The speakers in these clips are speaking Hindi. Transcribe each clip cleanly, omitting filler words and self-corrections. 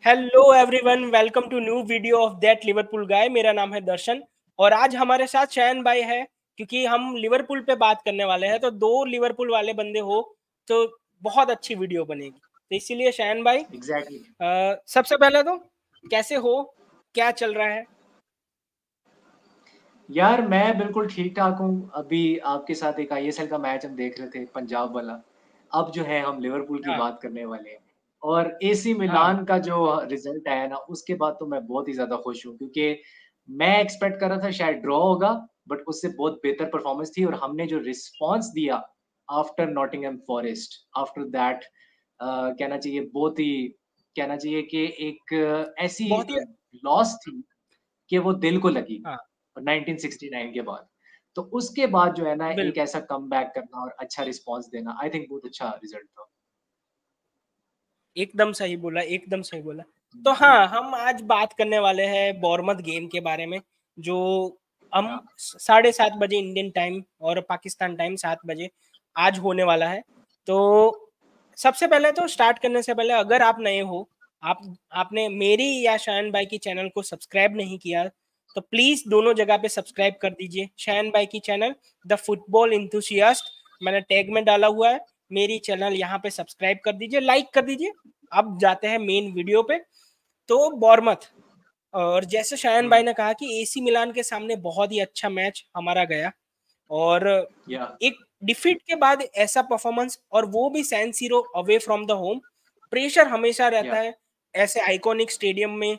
Hello everyone, welcome to new video of that Liverpool guy. मेरा नाम है दर्शन और आज हमारे साथ शयन भाई है। क्योंकि हम लिवरपूल पे बात करने वाले हैं तो दो लिवरपूल वाले बंदे हो तो बहुत अच्छी वीडियो बनेगी। तो इसीलिए शयन भाई, एग्जैक्टली सबसे पहले तो कैसे हो, क्या चल रहा है? यार, मैं बिल्कुल ठीक ठाक हूँ। अभी आपके साथ एक आईएसएल का मैच हम देख रहे थे, पंजाब वाला। अब जो है हम लिवरपूल की हाँ, बात करने वाले हैं। और एसी हाँ, मिलान का जो रिजल्ट आया ना, उसके बाद तो मैं बहुत ही ज्यादा खुश हूँ, क्योंकि मैं एक्सपेक्ट कर रहा था शायद ड्रॉ होगा, बट उससे बहुत बेहतर परफॉर्मेंस थी। और हमने जो रिस्पॉन्स दिया after Nottingham forest, after that, कहना चाहिए बहुत ही, कहना चाहिए कि एक ऐसी बहुत ही। लॉस थी कि वो दिल को लगी। हाँ, 1969 के बाद, तो उसके बाद जो है ना, एक बिल्कुल ऐसा कमबैक करना और अच्छा रिस्पॉन्स देना, आई थिंक बहुत अच्छा रिजल्ट था। एकदम सही बोला, एकदम सही बोला। तो हाँ, हम आज बात करने वाले हैं बोurnemouth गेम के बारे में, जो हम या 7:30 बजे इंडियन टाइम और पाकिस्तान टाइम 7 बजे आज होने वाला है। तो सबसे पहले तो स्टार्ट करने से पहले, अगर आप नए हो, आप आपने मेरी या शायन भाई की चैनल को सब्सक्राइब नहीं किया, तो प्लीज दोनों जगह पे सब्सक्राइब कर दीजिए। शायन भाई की चैनल द फुटबॉल इंथुसियास्ट मैंने टैग में डाला हुआ है, मेरी चैनल यहाँ पे सब्सक्राइब कर दीजिए, लाइक कर दीजिए। अब जाते हैं मेन वीडियो पे। तो बोurnemouth, और जैसे शायन भाई हम्म, ने कहा कि एसी मिलान के सामने बहुत ही अच्छा मैच हमारा गया। और या एक डिफीट के बाद ऐसा परफॉर्मेंस, और वो भी San Siro away from the home, pressure हमेशा रहता या है ऐसे आइकॉनिक स्टेडियम में।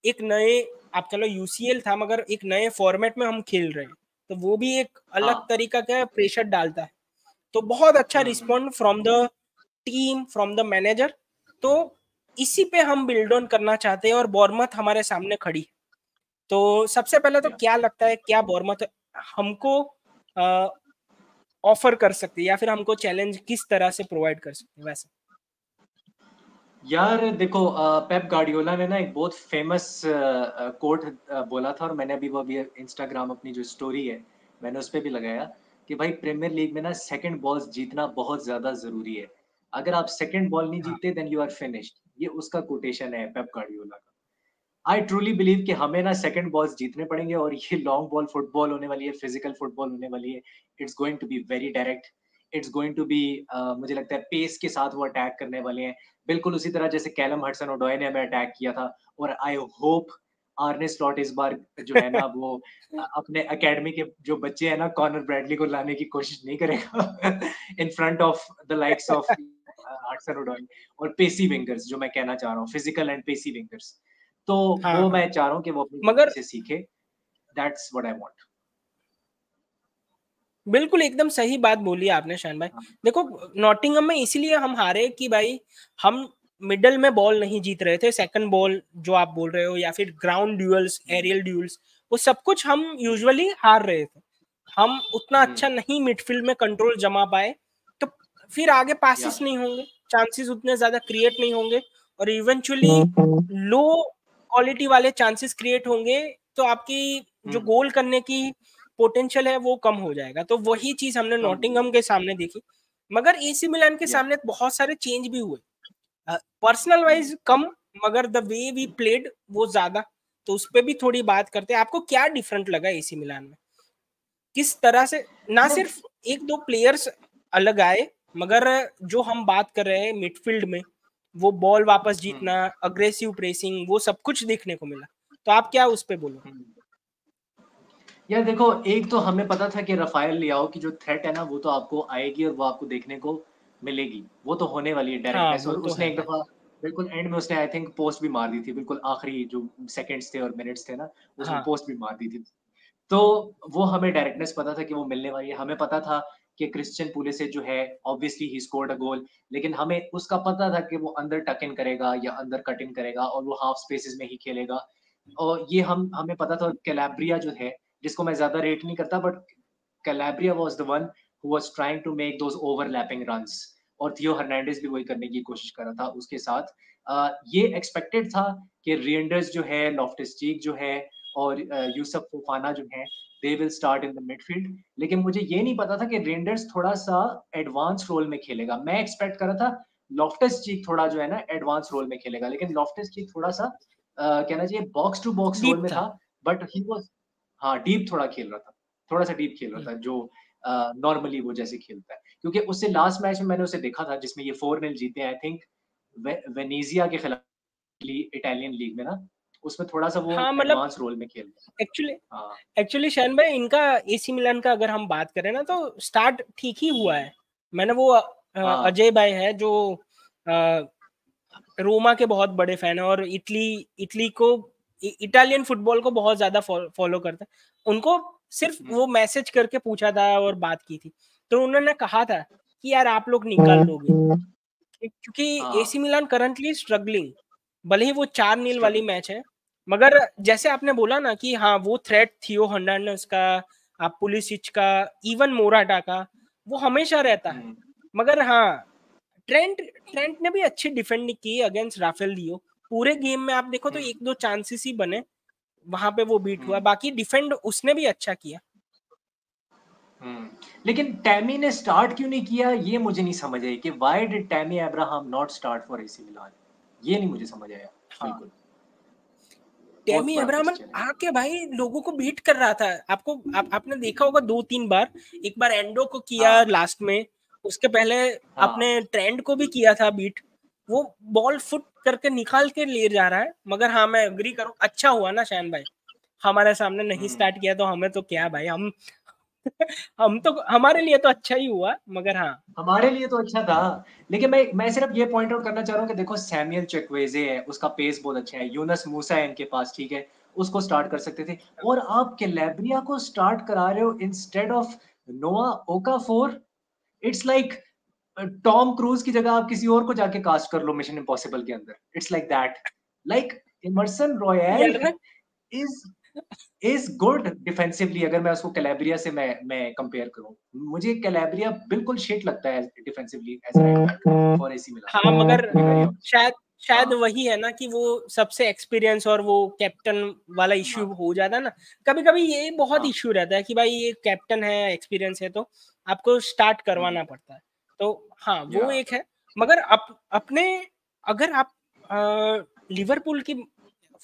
एक नए, आप चलो यूसीएल था मगर एक नए फॉर्मेट में हम खेल रहे हैं, तो वो भी एक अलग हाँ, तरीका का प्रेशर डालता है। तो बहुत अच्छा hmm, respond from the team, from the manager. तो इसी पे हम बिल्ड ऑन करना चाहते हैं और बोurnemouth हमारे सामने खड़ी है। तो सबसे पहले तो या क्या लगता है, क्या बोurnemouth हमको ऑफर कर सकती है या फिर हमको चैलेंज किस तरह से प्रोवाइड कर सकते हैं वैसे? यार देखो, पेप गार्डियोला ने ना एक बहुत फेमस कोट बोला था, और मैंने अभी इंस्टाग्राम अपनी जो स्टोरी है, मैंने उस पे भी लगाया कि भाई, प्रीमियर लीग में ना सेकंड बॉल्स जीतना बहुत ज्यादा जरूरी है। अगर आप सेकंड बॉल नहीं हाँ, जीतते, देन यू आर फिनिश्ड। ये उसका कोटेशन है पेप गार्डियोला का। आई ट्रूली बिलीव कि हमें ना सेकंड बॉल्स जीतने पड़ेंगे, और ये लॉन्ग बॉल फुटबॉल होने वाली है, फिजिकल फुटबॉल होने वाली है। It's going to be very direct. It's going to be, मुझे लगता है पेस के साथ वो अटैक करने वाले हैं, बिल्कुल उसी तरह जैसे कैलम हडसन ओडॉय ने हमें अटैक किया था। और आई होप आर्ने स्लॉट इस बार जो है ना, वो अपने एकेडमी के जो बच्चे हैं ना, कॉनर ब्रैडली को लाने की कोशिश नहीं करेगा in front of the likes of Hudson Odoi और पेसी विंगर्स, जो मैं कहना चाह रहा हूँ, फिजिकल एंड पेसी विंगर्स। तो हाँ, वो हाँ, मैं चाह रहा हूँ कि वो अपनी गलती मगर से सीखे। That's what I want. बिल्कुल एकदम सही बात बोली आपने शान भाई। हाँ, देखो, नॉटिंघम में इसीलिए हम हारे कि भाई, हम मिडल में बॉल नहीं जीत रहे थे। सेकंड बॉल जो आप बोल रहे हो या फिर ग्राउंड ड्यूल्स, एरियल ड्यूल्स, वो सब कुछ हम यूजुअली हार रहे थे। हम उतना हम्म, अच्छा नहीं मिडफील्ड में कंट्रोल जमा पाए, तो फिर आगे या पासिस नहीं होंगे, चांसेस उतने ज्यादा क्रिएट नहीं होंगे, और इवेंचुअली लो क्वालिटी वाले चांसेस क्रिएट होंगे। तो आपकी जो हम्म, गोल करने की पोटेंशियल है वो कम हो जाएगा। तो वही चीज हमने कम हो नॉटिंघम जाएगा। के सामने देखी। मगर एसी मिलान के या सामने बहुत सारे चेंज भी हुए, पर्सनल हम्म, वाइज कम, मगर द वे वी प्लेड वो ज्यादा। तो उस पर भी थोड़ी बात करते हैं। आपको क्या डिफरेंट लगा एसी मिलान में, किस तरह से? ना यार, सिर्फ एक दो प्लेयर्स अलग आए, मगर जो हम बात कर रहे हैं मिडफील्ड में, वो बॉल वापस हम्म, जीतना, अग्रेसिव प्रेसिंग, वो सब कुछ देखने को मिला। तो आप क्या उस पे बोलो? हम्म। यार देखो, एक तो हमें पता था कि राफेल लियाओ की जो थ्रेट है ना, वो तो आपको आएगी और वो आपको देखने को मिलेगी। वो तो होने वाली है, हाँ, डायरेक्टनेस। वो और तो उसने है एक भाई। दफा बिल्कुल एंड में उसने आई थिंक पोस्ट भी मार दी थी, बिल्कुल आखिरी जो सेकंड्स थे और मिनट्स थे ना, उसमें हाँ, पोस्ट भी मार दी थी। तो वो हमें डायरेक्टनेस पता था कि वो मिलने वाली है। हमें पता था कि क्रिश्चियन पुलिसिच जो है, ऑब्वियसली ही स्कोर्ड अ गोल, लेकिन हमें उसका पता था कि वो अंदर टक इन करेगा या अंदर कट इन करेगा, और वो हाफ स्पेसेस में ही खेलेगा। और ये हमें पता था। कैलाब्रिया जो है, जिसको मैं ज्यादा रेट नहीं करता, but Calabria was the one who was trying to make those overlapping runs, और थियो हर्नांडिस भी वही करने की कोशिश कर रहा था उसके साथ। ये एक्सपेक्टेड था कि रियंडर्स जो है, लॉफ्टस चीक जो है, और यूसुफ फोफाना जो है, they will start in the midfield. लेकिन मुझे ये नहीं पता था कि रेंडर्स थोड़ा सा एडवांस रोल में खेलेगा। मैं एक्सपेक्ट कर रहा था लॉफ्टस चीक थोड़ा जो है ना एडवांस रोल में खेलेगा, लेकिन लॉफ्टस चीक थोड़ा सा कहना चाहिए box to box role deep में था। था, बट ही वाज, हाँ, डीप थोड़ा खेल रहा था, थोड़ा सा डीप खेल रहा हुँ। था, जो नॉर्मली वो जैसे खेलता है। क्योंकि उससे लास्ट मैच में मैंने उसे देखा था जिसमें ये 4-0 जीते हैं, आई थिंक वेनेजिया के खिलाफ इटालियन लीग में ना, उसमें थोड़ा सा वो हाँ, मतलब एडवांस रोल में खेल रहा एक्चुअली था। हाँ, एक्चुअली शायन भाई इनका एसी मिलान का अगर हम बात करें ना तो स्टार्ट ठीक ही हुआ है। मैंने वो हाँ, अजय भाई है जो अ, रोमा के बहुत बड़े फैन है और इटली इटली को इटालियन फुटबॉल को बहुत ज्यादा फॉलो करते हैं। उनको सिर्फ हुँ, वो मैसेज करके पूछा था और बात की थी, तो उन्होंने कहा था कि यार आप लोग निकाल लोगे, क्योंकि हाँ, एसी मिलान करंटली स्ट्रगलिंग, भले ही वो 4-0 वाली स्ट्रगलिंग। मैच है, मगर जैसे आपने बोला ना कि हाँ वो थ्रेट थियो हर्नांडेज का, आप पुलिसिच का, इवन मोराटा का, वो हमेशा रहता है। हुँ, मगर हाँ, ट्रेंट ट्रेंट ने भी अच्छी डिफेंड की अगेंस्ट राफेल लियो। पूरे गेम में आप देखो तो हुँ, एक दो चांसेस ही बने, वहां पे वो बीट हुआ, हुँ, बाकी डिफेंड उसने भी अच्छा किया। हुँ। लेकिन टैमी ने स्टार्ट क्यों नहीं किया, ये मुझे नहीं समझ आई कि why did Tammy Abraham not start for AC Milan? ये नहीं मुझे समझ आया, हाँ, बिल्कुल। बहुत टेमी बड़ा अब्राहम क्वेश्चन है। आके भाई लोगों को बीट कर रहा था। आपने देखा होगा 2-3 बार, एक बार एंडो को किया हाँ, लास्ट में, उसके पहले हाँ, अपने ट्रेंड को भी किया था बीट। वो बॉल फुट करके निकाल के ले जा रहा है, मगर हाँ मैं एग्री करूं, अच्छा हुआ ना शान भाई, हमारे सामने नहीं हुँ। स्टार्ट किया तो हमें तो क्या भाई, हम हम तो हमारे लिए तो अच्छा ही हुआ, मगर हाँ। हमारे लिए तो अच्छा था, लेकिन मैं सिर्फ ये पॉइंट आउट करना चाह रहा हूँ कि देखो सैमुअल चुक्वेज़े है, उसका पेस बहुत अच्छा है, यूनुस मूसा है इनके पास, ठीक है, उसको स्टार्ट कर सकते थे और आप कैलेब्रिया को स्टार्ट करा रहे हो instead of Noah Okafor. It's like Tom Cruise की जगह आप किसी और को जाके कास्ट कर लो मिशन इम्पॉसिबल के अंदर। It's like that. Like Emerson Royal यार ना, इज़ इज़ गुड डिफेंसिवली, अगर मैं उसको कैलेब्रिया से मैं कंपेयर करूँ। मुझे कैलेब्रिया बिल्कुल शिट लगता है defensively as right back for AC हाँ मिलान, मगर टू बी वेरी ऑनेस्ट। शायद शायद हाँ, वही है ना कि वो सबसे एक्सपीरियंस और वो कैप्टन वाला इश्यू हाँ, हो जाता है ना। कभी कभी ये बहुत हाँ, इश्यू रहता है कि भाई ये कैप्टन है, एक्सपीरियंस है, तो आपको स्टार्ट हुँ, करवाना पड़ता है। तो हाँ वो या एक है। मगर अपने, अगर आप लिवरपूल की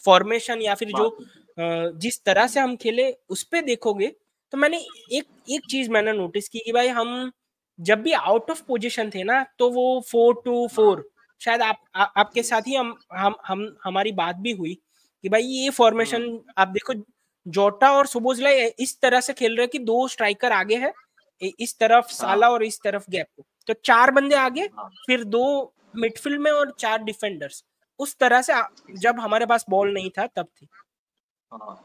फॉर्मेशन या फिर जो बात जिस तरह से हम खेले उस पे देखोगे, तो मैंने एक एक चीज मैंने नोटिस की कि भाई हम जब भी आउट ऑफ पोजीशन थे ना तो वो 4-2-4, हाँ, शायद आपके यस, साथ ही हम हमारी बात भी हुई कि भाई ये हुँ, फॉर्मेशन आप देखो, जोटा और सुबोजलाई इस तरह से खेल रहे हैं कि दो स्ट्राइकर आगे है, इस तरफ साला हाँ, और इस तरफ गैप को, तो चार बंदे आगे, हाँ, फिर दो मिडफील्ड में और चार डिफेंडर्स, उस तरह से जब हमारे पास बॉल नहीं था तब थी। हाँ।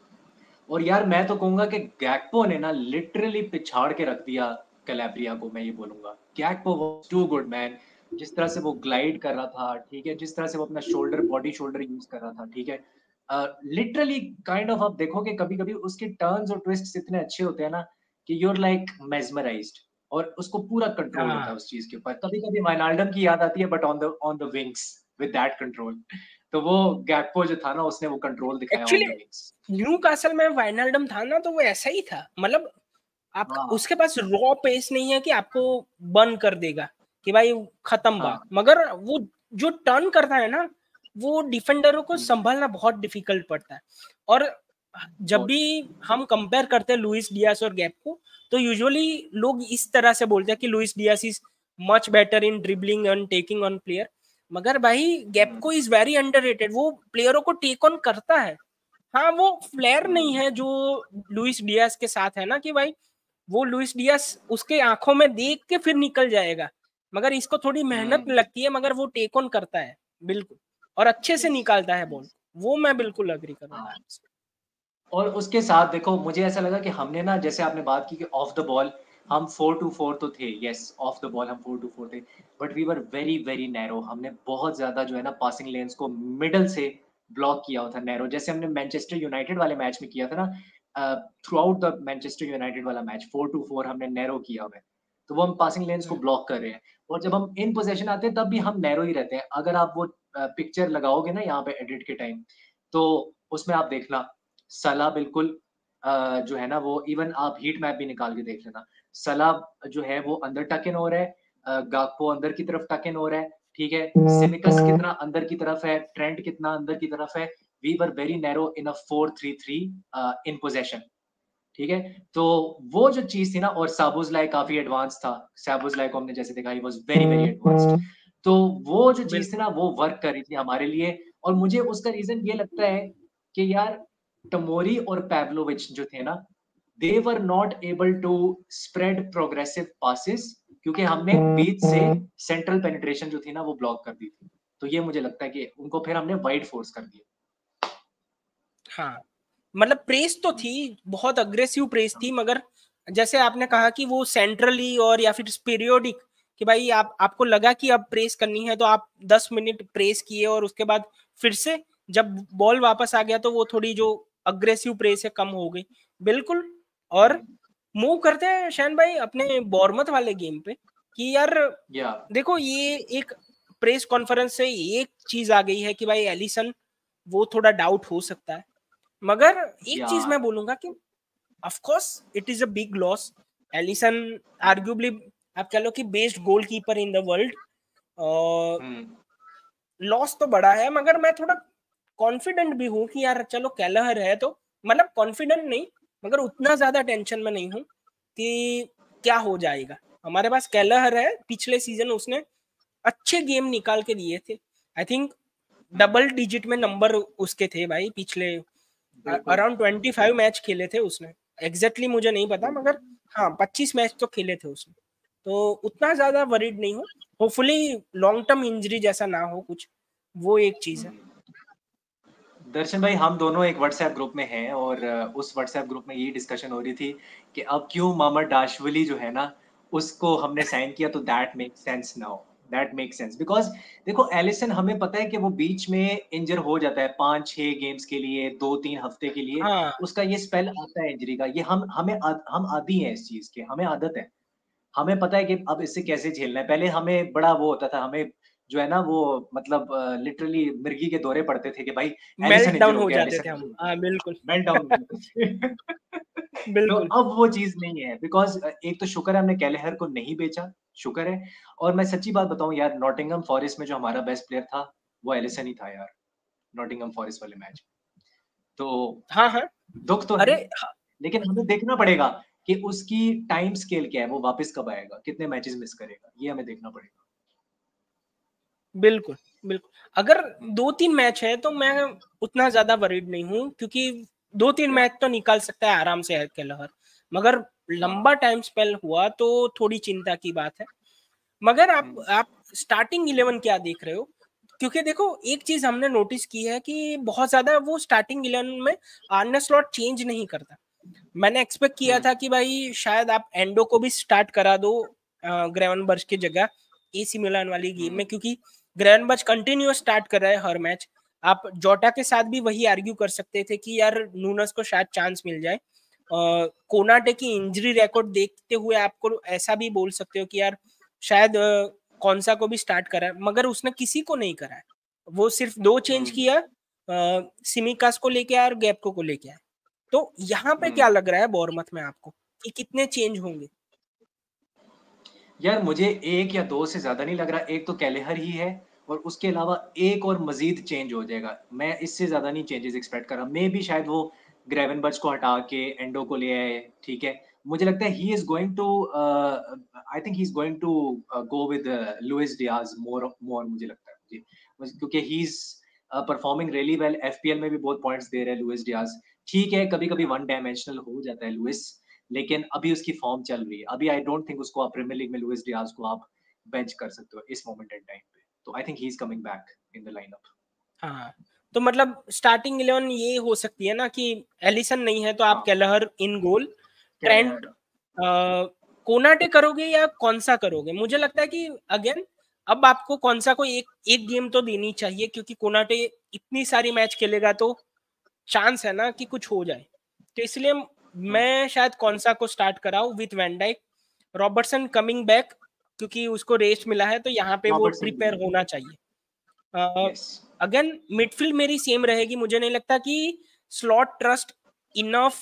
और यार मैं तो कहूँगा कि गैक्पो ने ना लिटरली पिछाड़ के रख दिया कैलेब्रिया को, मैं ये बोलूँगा। गैक्पो वाज़ टू गुड मैन। जिस तरह से वो ग्लाइड कर रहा था, ठीक है? जिस तरह से वो अपना बॉडी शोल्डर यूज़ कर रहा था, ठीक है? लिटरली काइंड ऑफ आप देखोगे कभी-कभी उसके टर्न्स और ट्विस्ट्स इतने अच्छे होते हैं ना कि यू आर लाइक मेस्मराइज्ड, और उसको पूरा कंट्रोल होता हाँ, है उस चीज़ के ऊपर। कभी-कभी वाइनाल्डम की याद आती है, but on the wings with that control. तो वो गैक्पो जो था ना, उसने वो कंट्रोल दिखाया on actually the wings. New castle में वाइनल्डम था ना तो वो ऐसा ही था, मतलब आप हाँ, उसके पास रॉ पेस नहीं है कि आपको बर्न कर देगा कि भाई खत्म बात, हाँ। मगर वो जो टर्न करता है ना, वो डिफेंडरों को हुँ, संभालना बहुत डिफिकल्ट पड़ता है। और जब बहुत। भी हम कंपेयर करते हैं लुइस डियास और गैप को, तो यूजुअली लोग इस तरह से बोलते हैं कि Luis Diaz is much better in dribbling and taking on player, मगर भाई हुँ, गैप्को इज वेरी अंडररेटेड, वो प्लेयरों को टेक ऑन करता है। हाँ वो फ्लेयर नहीं हुँ, है जो लुइस डियास के साथ है ना कि भाई वो लुइस डियास उसके आंखों में देख के फिर निकल जाएगा, मगर इसको थोड़ी मेहनत हुँ, लगती है, मगर वो टेक ऑन करता है बिल्कुल, और अच्छे से यस, निकालता है बॉल। यस, वो मैं बिल्कुल अग्री करूंगा हाँ। आपसे। और उसके साथ देखो मुझे ऐसा लगा कि हमने ना, जैसे आपने बात की कि ऑफ द बॉल हम 4-2-4 तो थे, यस, ऑफ द बॉल हम 4-2-4 थे, but we were very very narrow. हमने बहुत ज़्यादा जो है ना पासिंग लेन्स को मिडल से ब्लॉक किया हुआ था नैरो, जैसे हमने मैनचेस्टर यूनाइटेड वाले मैच में किया था ना, through out the Manchester United वाला मैच 4-2-4 हमने नैरो किया हुआ है। तो वो हम पासिंग लेन्स को हम्म, ब्लॉक कर रहे हैं, और जब हम इन पोज़ीशन आते हैं तब भी हम नैरो ही रहते हैं। अगर आप वो पिक्चर लगाओगे ना यहाँ पे एडिट के टाइम, तो उसमें आप देखना सलाह बिल्कुल जो है ना वो, इवन आप हीट मैप भी निकाल के देख लेना। सलाह जो है वो अंदर टक इन हो रहा है, गाक्पो अंदर की तरफ टक इन हो रहा है, ठीक है, सिमिकस कितना अंदर की तरफ है, ट्रेंट कितना अंदर की तरफ है, we were very narrow in a 4-3-3 in possession, ठीक है। तो वो जो चीज थी ना, और साबुजलाई काफी एडवांस था, साबुजलाई को हमने जैसे देखा, he was very very advanced. तो वो जो चीज थी बिल्कुल। ना, वो वर्क कर रही थी हमारे लिए। और मुझे उसका रीजन ये लगता है कि यार टमोरी और पैव्लोविच जो थे ना, they were not able to spread progressive passes, क्योंकि हमने बीच से सेंट्रल पेनिट्रेशन जो थी ना वो ब्लॉक कर दी थी। तो ये मुझे लगता है कि उनको फिर हमने वाइड फोर्स कर दिया। हाँ, मतलब प्रेस तो थी, बहुत अग्रेसिव प्रेस थी, मगर जैसे आपने कहा कि वो सेंट्रली और या फिर पीरियोडिक, कि भाई आपको लगा कि अब प्रेस करनी है तो आप 10 मिनट प्रेस किए और उसके बाद फिर से जब बॉल वापस आ गया तो वो थोड़ी जो अग्रेसिव प्रेस है कम हो गई। बिल्कुल। और मूव करते हैं शैन भाई अपने बॉर्मथ वाले गेम पे, कि यार या देखो ये एक प्रेस कॉन्फ्रेंस से एक चीज आ गई है कि भाई एलिसन वो थोड़ा डाउट हो सकता है, मगर एक चीज यार मैं बोलूंगा कि of course it is a big loss. Alisson arguably आप कह लो कि best goalkeeper in the world, hmm loss तो बड़ा है, मगर मैं थोड़ा कॉन्फिडेंट भी हूँ कि यार चलो कैलहर है तो, मतलब कॉन्फिडेंट नहीं मगर उतना ज्यादा टेंशन में नहीं हूँ कि क्या हो जाएगा। हमारे पास कैलहर है, पिछले सीजन उसने अच्छे गेम निकाल के दिए थे। I think hmm, double digit में नंबर उसके थे भाई पिछले, बिल्कुल अराउंड 25 मैच खेले थे उसने। एग्जैक्टली मुझे नहीं पता, बिल्कुल। मगर हाँ 25 मैच तो खेले थे उसने। तो उतना ज्यादा वरीड नहीं हूँ। होपफुली लॉन्ग टर्म इंजरी जैसा ना हो कुछ, वो एक चीज है। दर्शन भाई, हम दोनों एक व्हाट्सएप ग्रुप में हैं, और उस व्हाट्सएप ग्रुप में यही डिस्कशन हो रही थी कि अब क्यों मोहम्मद दाशवली जो है ना, उसको हमने साइन किया, तो that make sense now. That make sense because देखो, एलिसन हमें पता है कि वो बीच में इंजर हो जाता है 5-6 गेम्स के लिए, 2-3 हफ्ते के लिए हाँ उसका ये स्पेल आता है इंजरी का। ये हम आदी हैं इस चीज के, हमें आदत है, हमें पता है कि अब इससे कैसे झेलना है। पहले हमें बड़ा वो होता था, हमें जो है ना वो मतलब लिटरली मिर्गी के दौरे पड़ते थे कि भाई मेल्ट एलिसन इंजर डाउन हो हो गया, जाते एलिसन थे इंजर हम, हो हाँ बिल्कुल। गया, मेल्ट डाउन हो जाते थे। तो बिल्कुल। अब वो चीज नहीं है, बिकॉज एक तो शुक्र है हमने कैलेहर को नहीं बेचा, शुक्र है। और मैं सच्ची बात बताऊं यार, नॉटिंघम फॉरेस्ट में जो हमारा बेस्ट प्लेयर था वो एलिसन ही था यार, नॉटिंघम फॉरेस्ट वाले मैच। तो हाँ हाँ। दुख तो अरे है, लेकिन हमें देखना पड़ेगा कि उसकी टाइम स्केल क्या है, वो वापस कब आएगा, कितने मैचेस मिस करेगा, ये हमें देखना पड़ेगा। बिल्कुल बिल्कुल। अगर 2-3 मैच है तो मैं उतना ज्यादा वरीड नहीं हूँ, क्योंकि 2-3 या मैच तो निकाल सकता है आराम से है केलहर, मगर हाँ लंबा टाइम स्पेल हुआ तो थोड़ी चिंता की बात है। मगर हम्म, आप स्टार्टिंग 11 क्या देख रहे हो? क्योंकि देखो एक चीज हमने नोटिस की है कि बहुत ज्यादा वो स्टार्टिंग 11 में आर्ने स्लॉट चेंज नहीं करता। मैंने एक्सपेक्ट किया हम्म, था कि भाई शायद आप एंडो को भी स्टार्ट करा दो ग्रेवनबर्च की जगह एसी मिलान वाली गेम हम्म, में, क्योंकि ग्रेवनबर्च कंटिन्यूअस स्टार्ट कर रहा है हर मैच। आप जोटा के साथ भी वही आर्ग्यू कर सकते थे कि यार नूनस को शायद चांस मिल जाए। कोनाटे की इंजरी रिकॉर्ड देखते हुए आपको ऐसा भी बोल सकते हो कि यार शायद कौनसा को भी स्टार्ट करा है, मगर उसने किसी को नहीं करा है। वो सिर्फ दो चेंज हम्म, किया, सिमिकास को लेके आया और गैप्को को लेके आया। तो यहाँ पे क्या हम्म। लग रहा है बोरमत में आपको कि कितने चेंज होंगे? यार मुझे एक या दो से ज्यादा नहीं लग रहा, एक तो कैलेहर ही है, और उसके अलावा एक और मजीद चेंज हो जाएगा। मैं इससे ज्यादा नहीं चेंजेस एक्सपेक्ट कर रहा। मे भी शायद वो ग्रेवनबर्च को हटा के एंडो को ले आए, ठीक है। मुझे लगता है he is going to, I think he is going to go with Luis Diaz more more, मुझे लगता है क्योंकि he is performing really well. FPL में भी बहुत पॉइंट्स दे रहे हैं लुइस डियाज। ठीक है, कभी कभी वन डायमेंशनल हो जाता है लुइस, लेकिन अभी उसकी फॉर्म चल रही है। अभी आई डोंट थिंक उसको आप प्रीमियर लीग में लुइस डियाज को आप बेंच कर सकते हो इस मोमेंट एंड टाइम पे। तो आई think he is coming back in the lineup. हाँ, तो मतलब स्टार्टिंग 11 ये हो सकती है ना कि एलिसन नहीं है तो आप हाँ, केलहर इन गोल, ट्रेंट, कैलेहर। कोनाटे करोगे या कौन सा करोगे? मुझे लगता है कि अगेन अब आपको कौन सा को एक एक गेम तो देनी चाहिए, क्योंकि कोनाटे इतनी सारी मैच खेलेगा तो चांस है ना कि कुछ हो जाए। तो इसलिए मैं शायद कौन सा को स्टार्ट कराऊं with van Dijk, Robertson coming back, क्योंकि उसको रेस्ट मिला है तो यहाँ पे वो रॉबर्टसन प्रिपेयर होना चाहिए। यस। अगेन मिडफील्ड मेरी सेम रहेगी, मुझे नहीं लगता कि slot trust enough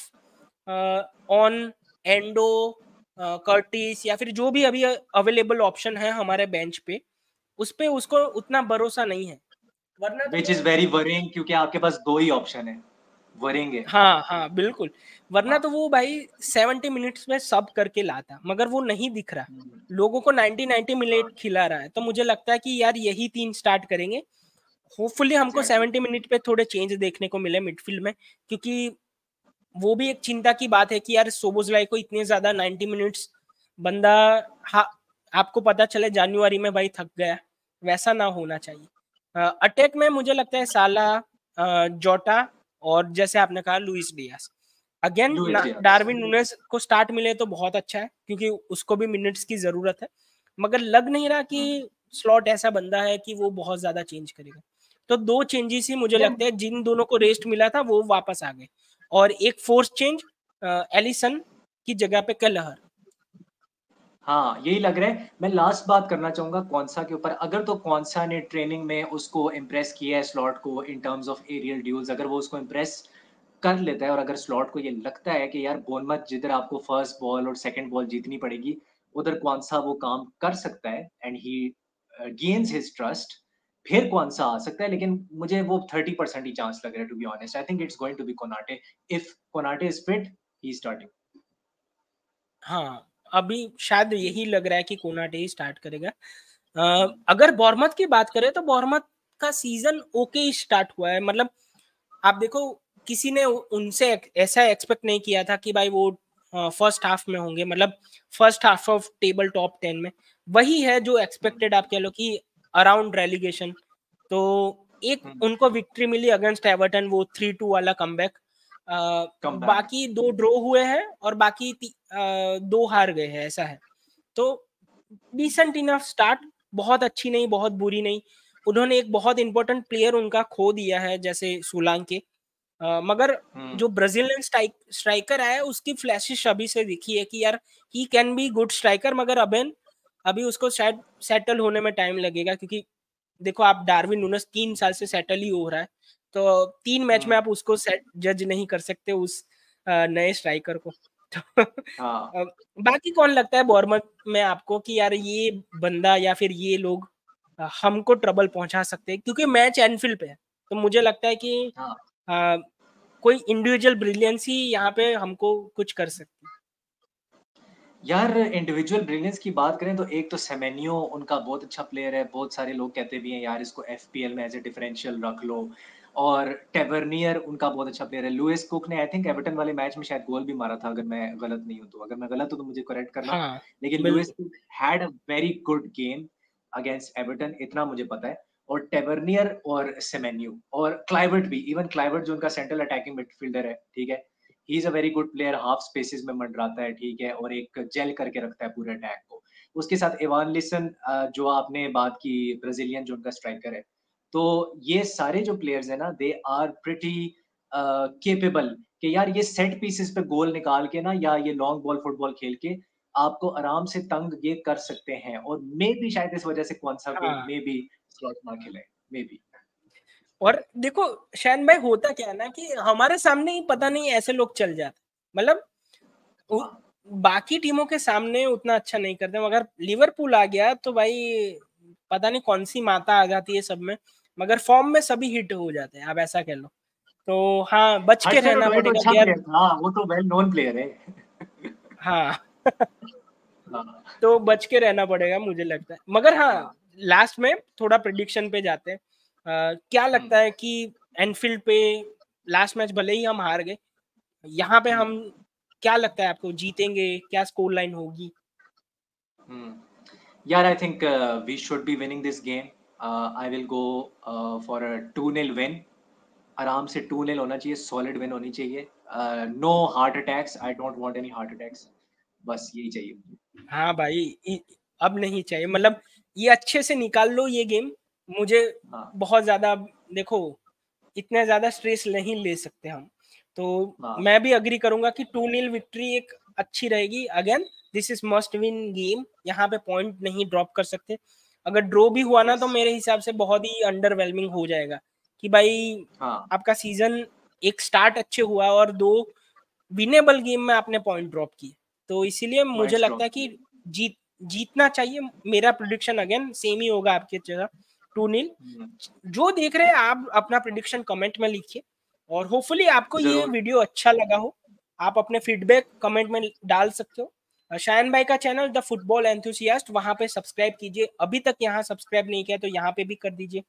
on endo, Curtis या फिर जो भी अभी अवेलेबल ऑप्शन है हमारे बेंच पे, उस पे उसको उतना भरोसा नहीं है, वरना तो विच वो इज वेरी वरिंग, क्योंकि आपके पास दो ही ऑप्शन है, वरिंग है। हाँ हाँ बिल्कुल, वरना हाँ। तो वो भाई 70 मिनट्स में सब करके लाता, मगर वो नहीं दिख रहा, हम्म, लोगों को 90 मिनट हाँ खिला रहा है। तो मुझे लगता है कि यार यही तीन स्टार्ट करेंगे, होपफुली हमको एग्जैक्टली। 70 मिनट पे थोड़े चेंज देखने को मिले मिडफील्ड में, क्योंकि वो भी एक चिंता की बात है कि यार सोबोसलाई को इतने ज्यादा 90 मिनट्स बंदा, हा, आपको पता चले जनवरी में भाई थक गया, वैसा ना होना चाहिए। अटैक में मुझे लगता है साला, जोटा, और जैसे आपने कहा Luis Diaz, again Luis Diaz. Darwin Nunez को स्टार्ट मिले तो बहुत अच्छा है, क्योंकि उसको भी मिनट्स की जरूरत है, मगर लग नहीं रहा कि स्लॉट ऐसा बंदा है कि वो बहुत ज्यादा चेंज करेगा। तो दो चेंजेस ही मुझे यार लगता है, जिन दोनों को रेस्ट मिला था वो वापस आ गए, और एक फोर्स चेंज एलिसन की जगह पे कलहर। हाँ, यही लग रहा है। मैं लास्ट बात करना चाहूंगा कौनसा के ऊपर। अगर तो कौनसा ने ट्रेनिंग में उसको इम्प्रेस किया है स्लॉट को in terms of aerial duels, अगर वो उसको इम्प्रेस कर लेता है, और अगर स्लॉट को ये लगता है कि यार बोनमत जिधर आपको फर्स्ट बॉल और सेकंड बॉल जीतनी पड़ेगी, उधर कौनसा वो काम कर सकता है and he gains his trust, फिर कौनसा आ सकता है। लेकिन मुझे वो 30% ही चांस लग रहा है, to be honest. I think it's going to be Konate. If Konate is fit, he starting. हाँ, अभी शायद यही लग रहा है कि कोनाटे ही स्टार्ट करेगा। अगर बॉर्मथ की बात करें तो बॉर्मथ का सीजन ओके ही स्टार्ट हुआ है, मतलब आप देखो, किसी ने उनसे ऐसा एक्सपेक्ट नहीं किया था कि भाई वो फर्स्ट हाफ में होंगे, मतलब first half of table top 10 में, वही है जो एक्सपेक्टेड, आप कह लो कि अराउंड रेलिगेशन। तो एक उनको विक्ट्री मिली अगेंस्ट एवर्टन, वो 3-2 वाला कमबैक। Come back. बाकी दो ड्रॉ हुए हैं और बाकी दो हार गए हैं, ऐसा है। तो डिसेंट इनफ स्टार्ट, बहुत अच्छी नहीं बहुत बुरी नहीं। उन्होंने एक बहुत इंपॉर्टेंट प्लेयर उनका खो दिया है, जैसे सोलांके, मगर जो ब्राजीलियन स्ट्राइकर आया उसकी फ्लैशिश अभी से दिखी है कि यार he can be good striker, मगर अभी उसको शायद सेटल होने में टाइम लगेगा, क्योंकि देखो आप डार्विन नूनेस 3 साल से सेटल ही हो रहा है, तो 3 मैच में आप उसको सेट जज नहीं कर सकते उस नए स्ट्राइकर को। तो हाँ। बाकी कौन लगता है बॉर्मथ में आपको कि यार ये बंदा या फिर ये लोग हमको ट्रबल पहुंचा सकते हैं, क्योंकि मैच एनफील्ड पे है, तो मुझे लगता है कि हाँ अ, कोई इंडिविजुअल ब्रिलियंस ही यहाँ पे हमको कुछ कर सकती है। यार, इंडिविजुअल ब्रिलियंस की बात करें तो एक तो सेमेन्यो उनका बहुत अच्छा प्लेयर है। बहुत सारे लोग कहते भी हैं यार इसको एफपीएल में एज ए डिफरेंशियल रख लो। और टेवर्नियर उनका बहुत अच्छा प्लेयर है। लुइस कुक ने आई थिंक एवर्टन वाले मैच में शायद गोल भी मारा था, अगर मैं गलत नहीं हूं तो। अगर मैं गलत हूं तो मुझे करेक्ट करना। हाँ लेकिन लुइस बिल्कुल। Cook had a very good game against Everton, इतना मुझे पता है। और टेवर्नियर और सेमेन्यो और क्लाइवर्ट भी, इवन क्लाइवर्ट जो उनका सेंट्रल अटैकिंग मिडफील्डर है, ठीक है, he is a very good player. Half spaces में मंडराता है, ठीक है, और एक जेल करके रखता है पूरे अटैक को। उसके साथ इवान लिसन, जो आपने बात की, ब्राजीलियन जो उनका स्ट्राइकर है। तो ये सारे जो प्लेयर्स है ना, दे आर प्रिटी केपेबल कि यार ये सेट पीसेस पे गोल निकाल के ना, या ये लॉन्ग बॉल फुटबॉल खेल के आपको आराम से तंग ये कर सकते हैं। और मे भी शायद इस वजह से कौनसा को हाँ, मे भी स्लॉट ना खेले, मे बी। और देखो शायद भाई होता क्या है ना कि हमारे सामने ही पता नहीं ऐसे लोग चल जाते, मतलब उ- हाँ बाकी टीमों के सामने उतना अच्छा नहीं करते, मगर लिवरपूल आ गया तो भाई पता नहीं कौन सी माता आ जाती है सब में, मगर फॉर्म में सभी हिट हो जाते हैं, आप ऐसा कह लो। तो हाँ, बच के हडसन रहना ओडोई तो पड़ेगा अच्छा यार। प्लेयर था, वो तो वेल नोन प्लेयर है। हाँ हाँ। तो बच के रहना पड़ेगा मुझे लगता है, मगर हाँ हाँ। लास्ट में थोड़ा प्रिडिक्शन पे जाते हैं। क्या हम्म, लगता है कि एनफील्ड पे लास्ट मैच भले ही हम हार गए, यहाँ पे हम्म, हम, क्या लगता है आपको जीतेंगे, क्या स्कोर लाइन होगी? हम्म। यार, I think we should be winning this game. I will go for a 2-0 win. आराम से 2-0 होना चाहिए, सॉलिड विन होनी चाहिए। No heart attacks, I don't want any heart attacks. बस यही चाहिए मुझे। हाँ भाई, अब नहीं चाहिए, मतलब ये अच्छे से निकाल लो ये गेम। मुझे हाँ बहुत ज्यादा, देखो इतना ज्यादा स्ट्रेस नहीं ले सकते हम, तो हाँ। मैं भी अग्री करूंगा कि 2-0 विक्ट्री एक अच्छी रहेगी। Again this is must win game, यहाँ पे पॉइंट नहीं ड्रॉप कर सकते। अगर ड्रॉ भी हुआ ना तो यस। मेरे हिसाब से बहुत ही अंडरवेलमिंग हो जाएगा कि भाई हाँ। आपका सीजन एक स्टार्ट अच्छे हुआ और दो विनेबल गेम में आपने पॉइंट ड्रॉप किए, तो इसीलिए मुझे पॉइंट्स लगता ड्रॉप है कि किए। जीत जीतना चाहिए। मेरा प्रेडिक्शन अगेन सेम ही होगा आपके जगह, 2-0। जो देख रहे हैं आप अपना प्रेडिक्शन कमेंट में लिखिए, और होपफुली आपको ये वीडियो अच्छा लगा हो। आप अपने फीडबैक कमेंट में डाल सकते हो। शायन भाई का चैनल द फुटबॉल एंथुसियास्ट, वहां पे सब्सक्राइब कीजिए। अभी तक यहाँ सब्सक्राइब नहीं किया तो यहाँ पे भी कर दीजिए।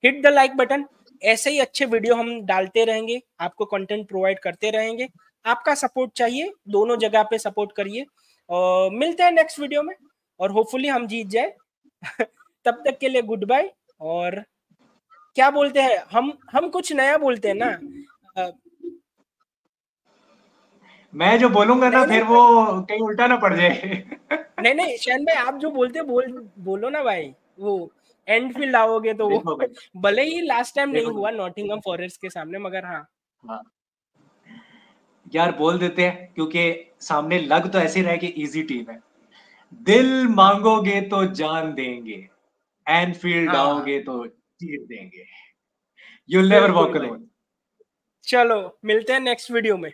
Hit the like button. ऐसे ही अच्छे वीडियो हम डालते रहेंगे, आपको कंटेंट प्रोवाइड करते रहेंगे। आपका सपोर्ट चाहिए, दोनों जगह पे सपोर्ट करिए। और मिलते हैं नेक्स्ट वीडियो में, और होपफुली हम जीत जाए। तब तक के लिए गुड बाय। और क्या बोलते हैं हम कुछ नया बोलते हैं ना। मैं जो बोलूंगा ना नहीं नहीं फिर वो कहीं उल्टा ना पड़ जाए। नहीं नहीं शायन भाई, आप जो बोलते बोलो ना भाई। वो एंडफील्ड आओगे तो वो देखो भाई, भले ही लास्ट टाइम नहीं देखो हुआ नॉटिंघम फॉरेस्ट के सामने, मगर हाँ। हाँ यार बोल देते हैं, क्योंकि सामने लग तो ऐसे रहा है कि इजी टीम है। दिल हाँ मांगोगे तो जान देंगे, एनफील्ड हाँ हाँ आओगे तो जीत देंगे। You'll never बिल्कुल walk भाई। alone. चलो मिलते हैं नेक्स्ट वीडियो में।